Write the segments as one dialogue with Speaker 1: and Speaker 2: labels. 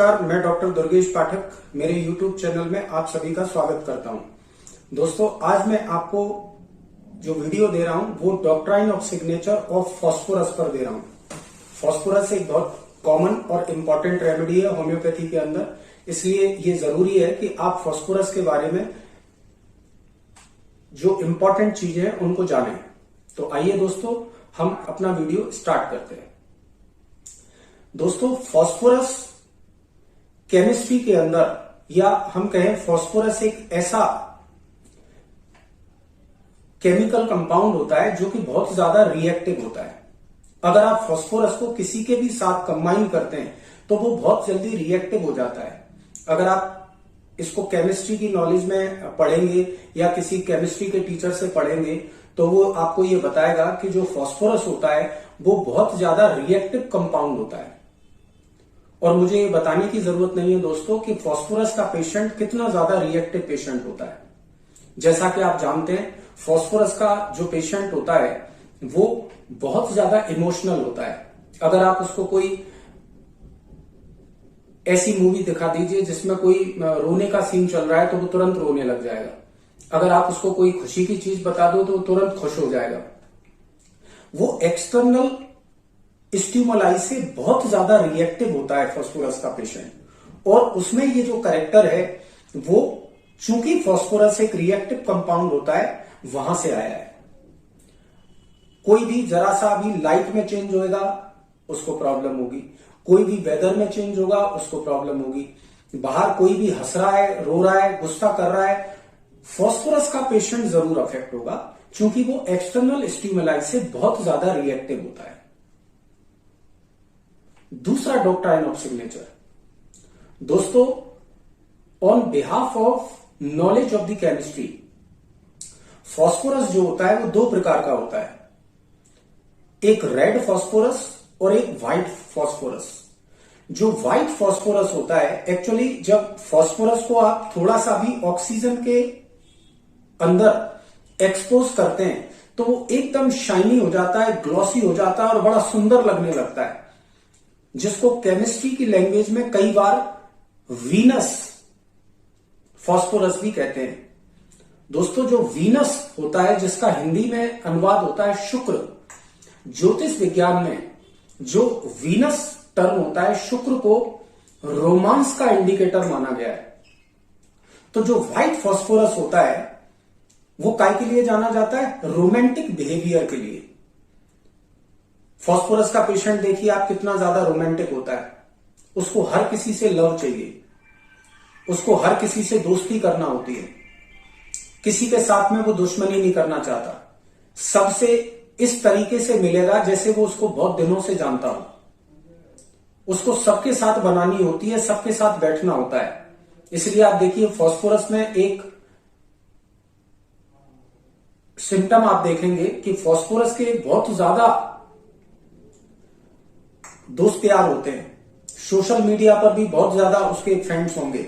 Speaker 1: नमस्कार, मैं डॉक्टर दुर्गेश पाठक मेरे YouTube चैनल में आप सभी का स्वागत करता हूं। दोस्तों, आज मैं आपको जो वीडियो दे रहा हूं वो doctrine of signature of phosphorus पर दे रहा हूं। फास्फोरस एक बहुत कॉमन और इम्पोर्टेंट रेमेडी है होम्योपैथी के अंदर, इसलिए ये जरूरी है कि आप फास्फोरस के बारे में जो इम्पोर्टेंट चीजें हैं उनको जानें। तो आइए दोस्तों, हम अपना वीडियो स्टार्ट करते हैं। दोस्तों, फास्फोरस केमिस्ट्री के अंदर, या हम कहें फास्फोरस एक ऐसा केमिकल कंपाउंड होता है जो कि बहुत ज्यादा रिएक्टिव होता है। अगर आप फास्फोरस को किसी के भी साथ कंबाइन करते हैं तो वो बहुत जल्दी रिएक्टिव हो जाता है। अगर आप इसको केमिस्ट्री की नॉलेज में पढ़ेंगे या किसी केमिस्ट्री के टीचर से पढ़ेंगे तो वो आपको ये बताएगा कि जो फास्फोरस होता है वो बहुत ज्यादा रिएक्टिव कंपाउंड होता है। और मुझे ये बताने की जरूरत नहीं है दोस्तों कि फास्फोरस का पेशेंट कितना ज्यादा रिएक्टिव पेशेंट होता है। जैसा कि आप जानते हैं, फास्फोरस का जो पेशेंट होता है वो बहुत ज्यादा इमोशनल होता है। अगर आप उसको कोई ऐसी मूवी दिखा दीजिए जिसमें कोई रोने का सीन चल रहा है तो वो तुरंत रोने लग जाएगा। अगर आप उसको कोई खुशी की चीज बता दो तो वो तुरंत खुश हो जाएगा। वो एक्सटर्नल स्टिमुलाई से बहुत ज्यादा रिएक्टिव होता है फास्फोरस का पेशेंट, और उसमें ये जो कैरेक्टर है वो, चूंकि फास्फोरस एक रिएक्टिव कंपाउंड होता है, वहां से आया है। कोई भी जरा सा भी लाइट में चेंज होएगा उसको प्रॉब्लम होगी, कोई भी वेदर में चेंज होगा उसको प्रॉब्लम होगी, बाहर कोई भी हंस रहा है, रो रहा है, गुस्सा कर रहा है, फास्फोरस का पेशेंट जरूर अफेक्ट होगा, क्योंकि वो एक्सटर्नल स्टिमुलाई से बहुत ज्यादा रिएक्टिव होता है। दूसरा डॉक्ट्राइन ऑफ सिग्नेचर, दोस्तों, on behalf of knowledge of the chemistry, phosphorus जो होता है वो दो प्रकार का होता है, एक रेड फास्फोरस और एक व्हाइट फास्फोरस। जो व्हाइट फास्फोरस होता है, एक्चुअली जब फास्फोरस को आप थोड़ा सा भी ऑक्सीजन के अंदर एक्सपोज करते हैं तो वो एकदम शाइनी हो जाता है, ग्लॉसी हो जाता है और बड़ा सुंदर लगने लगता है, जिसको केमिस्ट्री की लैंग्वेज में कई बार वीनस फास्फोरस भी कहते हैं। दोस्तों, जो वीनस होता है, जिसका हिंदी में अनुवाद होता है शुक्र, ज्योतिष विज्ञान में जो वीनस टर्म होता है, शुक्र को रोमांस का इंडिकेटर माना गया है। तो जो व्हाइट फास्फोरस होता है वो काय के लिए जाना जाता है? रोमांटिक बिहेवियर के लिए। फास्फोरस का पेशेंट देखिए आप, कितना ज्यादा रोमांटिक होता है। उसको हर किसी से लव चाहिए, उसको हर किसी से दोस्ती करना होती है, किसी के साथ में वो दुश्मनी नहीं करना चाहता, सबसे इस तरीके से मिलेगा जैसे वो उसको बहुत दिनों से जानता हो। उसको सबके साथ बनानी होती है, सबके साथ बैठना होता है। इसलिए आप देखिए फास्फोरस में एक सिम्टम आप देखेंगे कि फास्फोरस के बहुत ज्यादा दोस्त यार होते हैं, सोशल मीडिया पर भी बहुत ज्यादा उसके फ्रेंड्स होंगे।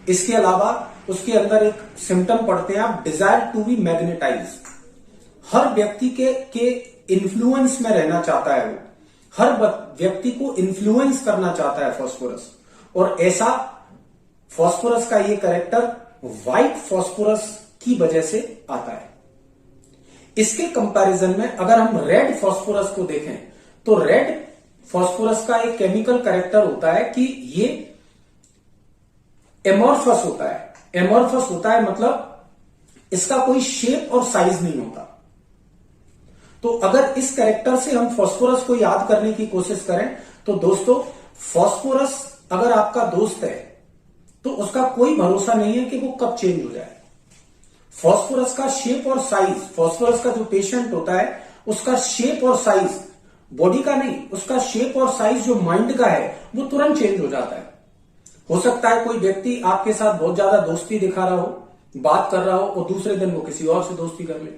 Speaker 1: इसके अलावा उसके अंदर एक सिम्टम पढ़ते हैं आप, डिजायर टू बी मैग्नेटाइज। हर व्यक्ति के इन्फ्लुएंस में रहना चाहता है वो, हर व्यक्ति को इन्फ्लुएंस करना चाहता है फास्फोरस, और ऐसा फास्फोरस का ये कैरेक्टर व्हाइट फास्फोरस की वजह से आता है। इसके कंपैरिजन में अगर हम रेड फास्फोरस को देखें तो रेड फास्फोरस का एक केमिकल कैरेक्टर होता है कि ये एमॉर्फस होता है। एमॉर्फस होता है मतलब इसका कोई शेप और साइज नहीं होता। तो अगर इस कैरेक्टर से हम फास्फोरस को याद करने की कोशिश करें तो दोस्तों, फास्फोरस अगर आपका दोस्त है तो उसका कोई भरोसा नहीं है कि वो कब चेंज हो जाए। फास्फोरस का शेप और साइज, फास्फोरस का जो पेशेंट होता है उसका शेप और साइज, बॉडी का नहीं, उसका शेप और साइज जो माइंड का है वो तुरंत चेंज हो जाता है। हो सकता है कोई व्यक्ति आपके साथ बहुत ज्यादा दोस्ती दिखा रहा हो, बात कर रहा हो, और दूसरे दिन वो किसी और से दोस्ती कर ले।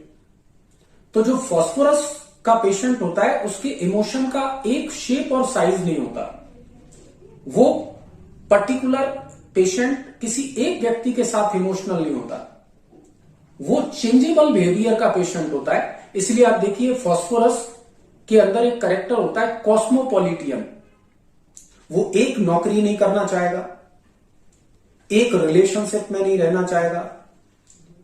Speaker 1: तो जो फास्फोरस का पेशेंट होता है उसके इमोशन का एक शेप और साइज नहीं होता। वो पर्टिकुलर पेशेंट किसी एक व्यक्ति के साथ इमोशनल नहीं होता, वो चेंजेबल बिहेवियर का पेशेंट होता है। इसलिए आप देखिए फास्फोरस के अंदर एक कैरेक्टर होता है कॉस्मोपॉलिटियन। वो एक नौकरी नहीं करना चाहेगा, एक रिलेशनशिप में नहीं रहना चाहेगा,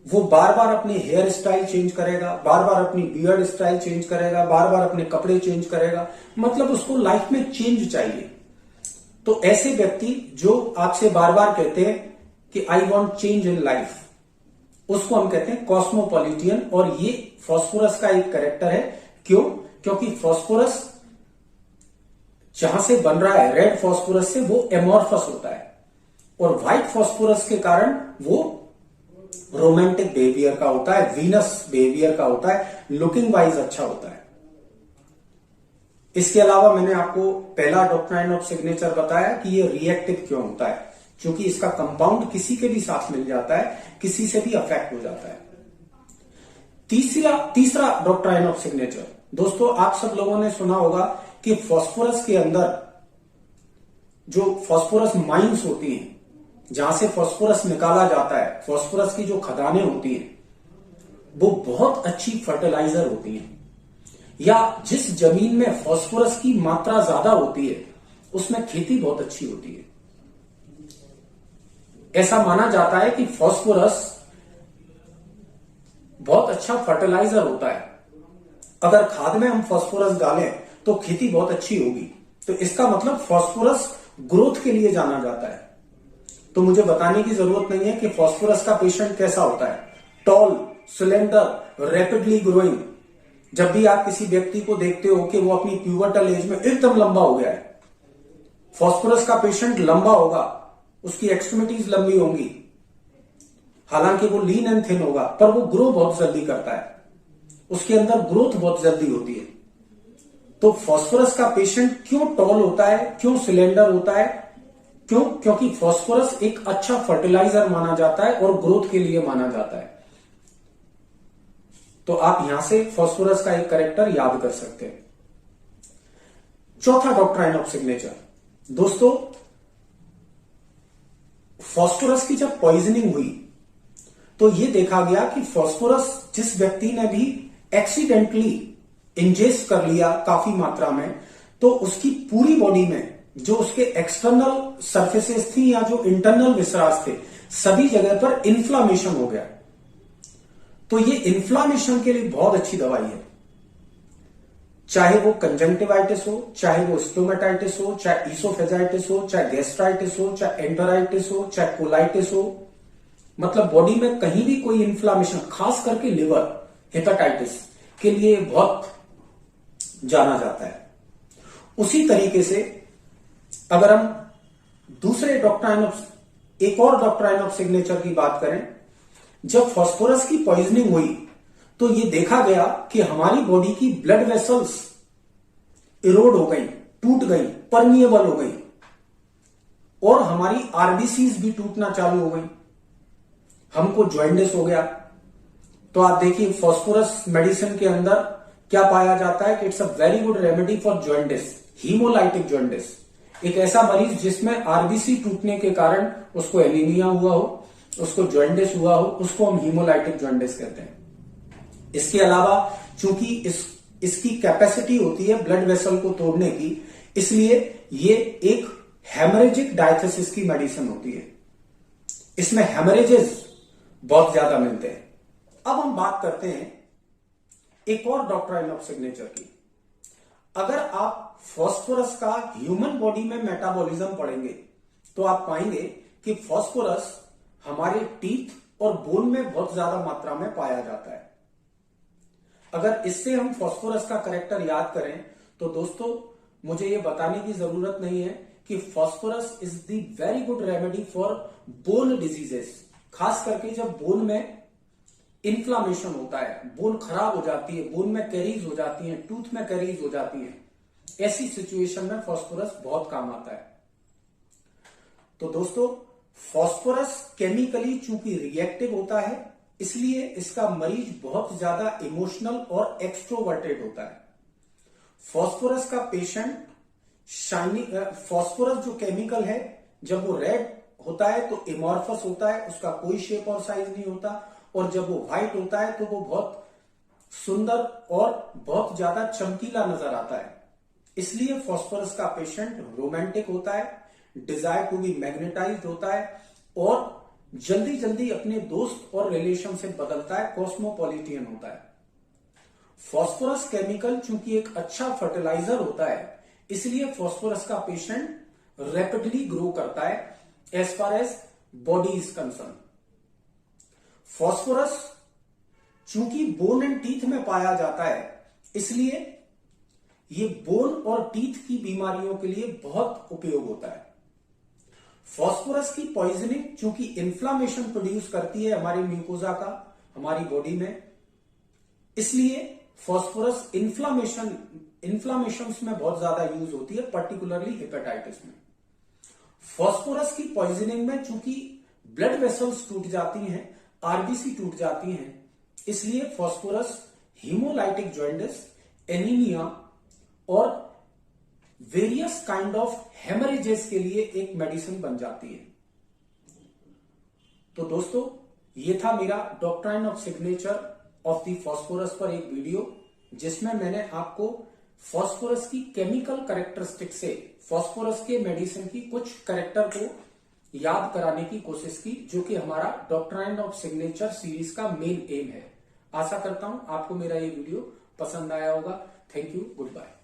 Speaker 1: वो बार बार अपने हेयर स्टाइल चेंज करेगा, बार बार अपनी बियर्ड स्टाइल चेंज करेगा, बार बार अपने कपड़े चेंज करेगा, मतलब उसको लाइफ में चेंज चाहिए। तो ऐसे व्यक्ति जो आपसे बार बार कहते हैं कि I want change in life, उसको हम कहते हैं कॉस्मोपॉलिटियन। और ये फास्फोरस का एक कैरेक्टर है। क्यों? क्योंकि फास्फोरस जहां से बन रहा है रेड फास्फोरस से, वो एमोर्फस होता है, और व्हाइट फास्फोरस के कारण वो रोमांटिक बिहेवियर का होता है, वीनस बिहेवियर का होता है, लुकिंग वाइज अच्छा होता है। इसके अलावा मैंने आपको पहला डॉक्ट्राइन ऑफ सिग्नेचर बताया कि ये रिएक्टिव क्यों होता है, क्योंकि इसका कंपाउंड किसी के भी साथ मिल जाता है, किसी से भी अफेक्ट हो जाता है। तीसरा डॉक्ट्राइन ऑफ सिग्नेचर, दोस्तों आप सब लोगों ने सुना होगा कि फास्फोरस के अंदर जो फास्फोरस माइंस होती हैं, जहां से फास्फोरस निकाला जाता है, फास्फोरस की जो खदानें होती हैं, वो बहुत अच्छी फर्टिलाइजर होती हैं। या जिस जमीन में फास्फोरस की मात्रा ज्यादा होती है उसमें खेती बहुत अच्छी होती है। ऐसा माना जाता है कि फास्फोरस बहुत अच्छा फर्टिलाइजर होता है। अगर खाद में हम फास्फोरस डालें तो खेती बहुत अच्छी होगी। तो इसका मतलब फास्फोरस ग्रोथ के लिए जाना जाता है। तो मुझे बताने की जरूरत नहीं है कि फास्फोरस का पेशेंट कैसा होता है, टॉल, सिलेंडर, रैपिडली ग्रोइंग। जब भी आप किसी व्यक्ति को देखते हो कि वो अपनी प्यूबर्टल एज में एकदम लंबा हो गया है, फास्फोरस का पेशेंट लंबा होगा, उसकी एक्सट्रीमिटीज लंबी होंगी, हालांकि वो लीन एंड थिन होगा, पर वो ग्रो बहुत जल्दी करता है, उसके अंदर ग्रोथ बहुत जल्दी होती है। तो फास्फोरस का पेशेंट क्यों टॉल होता है, क्यों सिलेंडर होता है? क्यों? क्योंकि फास्फोरस एक अच्छा फर्टिलाइजर माना जाता है और ग्रोथ के लिए माना जाता है। तो आप यहां से फास्फोरस का एक कैरेक्टर याद कर सकते हैं। चौथा डॉक्ट्राइन ऑफ सिग्नेचर, दोस्तों फास्फोरस की जब पॉइजनिंग हुई तो यह देखा गया कि फास्फोरस जिस व्यक्ति ने भी एक्सीडेंटली इंजेस्ट कर लिया काफी मात्रा में, तो उसकी पूरी बॉडी में जो उसके एक्सटर्नल सरफेसेस थी या जो इंटरनल विसरास थे, सभी जगह पर इन्फ्लामेशन हो गया। तो ये इन्फ्लामेशन के लिए बहुत अच्छी दवाई है। चाहे वो कंजंक्टिवाइटिस हो, चाहे वो स्टोमेटाइटिस हो, चाहे ईसोफेजाइटिस हो, चाहे गैस्ट्राइटिस हो, चाहे एंटराइटिस हो, चाहे कोलाइटिस हो, मतलब बॉडी में कहीं भी कोई इन्फ्लामेशन, खास करके लिवर, हेपेटाइटिस के लिए बहुत जाना जाता है। उसी तरीके से अगर हम दूसरे एक और डॉक्ट्राइन ऑफ सिग्नेचर की बात करें, जब फास्फोरस की पॉइजनिंग हुई तो यह देखा गया कि हमारी बॉडी की ब्लड वेसल्स इरोड हो गई, टूट गई, परमिएबल हो गई, और हमारी आरबीसीज भी टूटना चालू हो गई, हमको जॉइंडिस हो गया। तो आप देखिए फास्फोरस मेडिसिन के अंदर क्या पाया जाता है कि it's a very good remedy for jaundice, haemolytic jaundice. एक ऐसा मरीज जिसमें आरबीसी टूटने के कारण उसको एनीमिया हुआ हो, उसको जॉइंडिस हुआ हो, उसको हम हीमोलाइटिक जॉइंडिस कहते हैं। इसके अलावा चूंकि इसकी कैपेसिटी होती है ब्लड वेसल को तोड़ने की, इसलिए ये एक हेमरेजिक डायथेसिस की मेडिसिन होती है। इसमें हेमरेजेस बहुत ज्यादा मिलते हैं। अब हम बात करते हैं एक और डॉक्ट्राइन ऑफ सिग्नेचर की। अगर आप फास्फोरस का ह्यूमन बॉडी में मेटाबॉलिज्म पढ़ेंगे तो आप पाएंगे कि फास्फोरस हमारे टीथ और बोन में बहुत ज्यादा मात्रा में पाया जाता है। अगर इससे हम फास्फोरस का कैरेक्टर याद करें तो दोस्तों मुझे यह बताने की जरूरत नहीं है कि phosphorus is the very good remedy for bone diseases. खास करके जब बोन में इन्फ्लामेशन होता है, बोन खराब हो जाती है, बोन में कैरीज हो जाती है, टूथ में कैरीज हो जाती है, ऐसी सिचुएशन में फास्फोरस बहुत काम आता है। तो दोस्तों फास्फोरस केमिकली चूंकि रिएक्टिव होता है, इसलिए इसका मरीज बहुत ज्यादा इमोशनल और एक्सट्रोवर्टेड होता है। फास्फोरस का पेशेंट फास्फोरस जो केमिकल है, जब वो रेड होता है तो एमॉर्फस होता है, उसका कोई शेप और साइज नहीं होता, और जब वो व्हाइट होता है तो वो बहुत सुंदर और बहुत ज्यादा चमकीला नजर आता है। इसलिए फास्फोरस का पेशेंट रोमांटिक होता है, डिजायर टू बी मैग्नेटाइज्ड होता है और जल्दी जल्दी अपने दोस्त और रिलेशन से बदलता है, कॉस्मोपॉलिटियन होता है। फास्फोरस केमिकल चूंकि एक अच्छा फर्टिलाइजर होता है, इसलिए फास्फोरस का पेशेंट रैपिडली ग्रो करता है as far as body is concern. Phosphorus चूंकि बोन एंड टीथ में पाया जाता है, इसलिए ये बोन और टीथ की बीमारियों के लिए बहुत उपयोग होता है। फास्फोरस की पॉइजनिंग चूंकि इन्फ्लामेशन प्रोड्यूस करती है हमारी म्यूकोजा का, हमारी बॉडी में, इसलिए फास्फोरस इन्फ्लामेशन में बहुत ज्यादा यूज होती है, पर्टिकुलरली हेपेटाइटिस में। फास्फोरस की पॉइजनिंग में चूंकि ब्लड वेसल्स टूट जाती हैं, आरबीसी टूट जाती हैं, इसलिए फास्फोरस हीमोलाइटिक जॉइंटिस, एनीमिया और वेरियस काइंड ऑफ हेमरेजेस के लिए एक मेडिसिन बन जाती है। तो दोस्तों, ये था मेरा doctrine of signature of the phosphorus पर एक वीडियो, जिसमें मैंने आपको फास्फोरस की केमिकल कैरेक्टरिस्टिक से फास्फोरस के मेडिसिन की कुछ कैरेक्टर को याद कराने की कोशिश की, जो कि हमारा डॉक्ट्राइन ऑफ सिग्नेचर सीरीज का मेन एम है। आशा करता हूं आपको मेरा ये वीडियो पसंद आया होगा। Thank you, good bye.